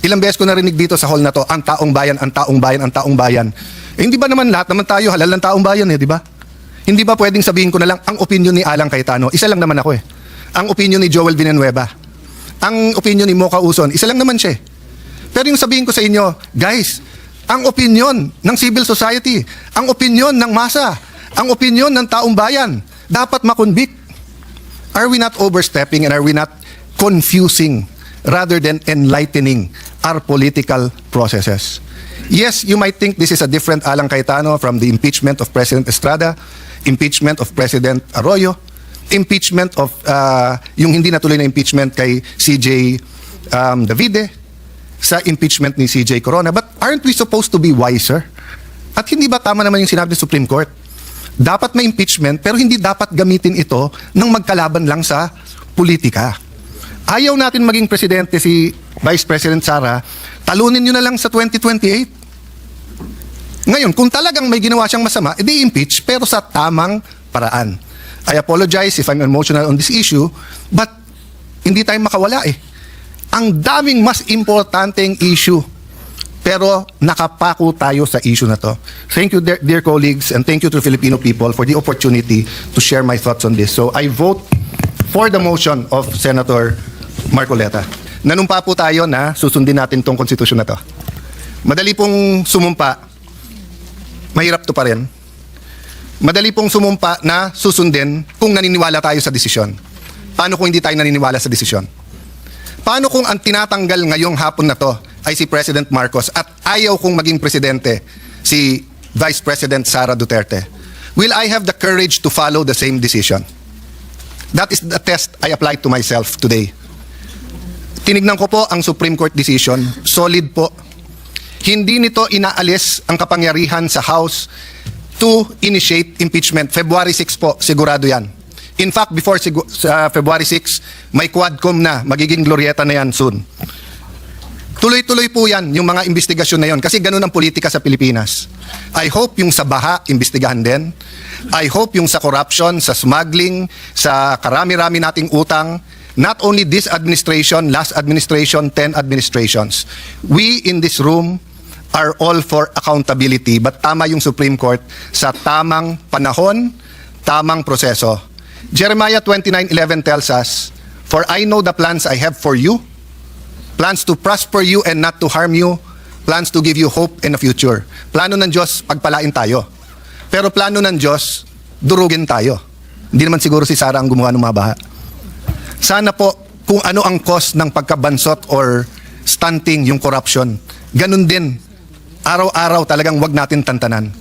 Ilang beses ko narinig dito sa hall na to, ang taong bayan, ang taong bayan, ang taong bayan. Eh, hindi ba naman lahat naman tayo halal ng taong bayan di ba? Hindi ba pwedeng sabihin ko na lang ang opinion ni Alan Cayetano? Isa lang naman ako Ang opinion ni Joel Villanueva. Ang opinion ni Mocha Uson, isa lang naman siya. Pero yung sabihin ko sa inyo, guys, ang opinion ng civil society, ang opinion ng masa, ang opinion ng taong bayan, dapat makonvict. Are we not overstepping and are we not confusing rather than enlightening our political processes? Yes, you might think this is a different Alan Cayetano from the impeachment of President Estrada, impeachment of President Arroyo, impeachment of yung hindi natuloy na impeachment kay CJ Davide, sa impeachment ni CJ Corona. But aren't we supposed to be wiser? At hindi ba tama naman yung sinabi ng Supreme Court? Dapat may impeachment pero hindi dapat gamitin ito ng magkalaban lang sa politika. Ayaw natin maging presidente si Vice President Sara, talunin nyo na lang sa 2028. Ngayon, kung talagang may ginawa siyang masama, edi impeach pero sa tamang paraan. I apologize if I'm emotional on this issue, but hindi tayo makawala Ang daming mas importanteng issue, pero nakapako tayo sa issue na to. Thank you, dear colleagues, and thank you to the Filipino people for the opportunity to share my thoughts on this. So I vote for the motion of Senator Marcoleta. Nanumpa po tayo na susundin natin tong konstitusyon na to. Madali pong sumumpa, mahirap to pa rin. Madali pong sumumpa na susundin kung naniniwala tayo sa desisyon. Paano kung hindi tayo naniniwala sa desisyon? Paano kung ang tinatanggal ngayong hapon na to ay si President Marcos at ayaw kong maging presidente si Vice President Sara Duterte? Will I have the courage to follow the same decision? That is the test I applied to myself today. Tinignan ko po ang Supreme Court decision, solid po. Hindi nito inaalis ang kapangyarihan sa House to initiate impeachment. February 6 po, sigurado yan. In fact, before February 6, may Quadcom na, magiging Glorieta na yan soon. Tuloy-tuloy po yan, yung mga investigasyon na yon, kasi ganun ang politika sa Pilipinas. I hope yung sa baha, investigahan din. I hope yung sa corruption, sa smuggling, sa karami-rami nating utang, not only this administration, last administration, 10 administrations. We in this room are all for accountability, but tama yung Supreme Court sa tamang panahon, tamang proseso. Jeremiah 29:11 tells us, "For I know the plans I have for you, plans to prosper you and not to harm you, plans to give you hope in the future." Plano ng Diyos, pagpalain tayo. Pero plano ng Diyos, durugin tayo. Hindi naman siguro si Sara ang gumawa ng mga baha. Sana po, kung ano ang cause ng pagkabansot or stunting yung corruption, ganun din, araw-araw talagang wag natin tantanan.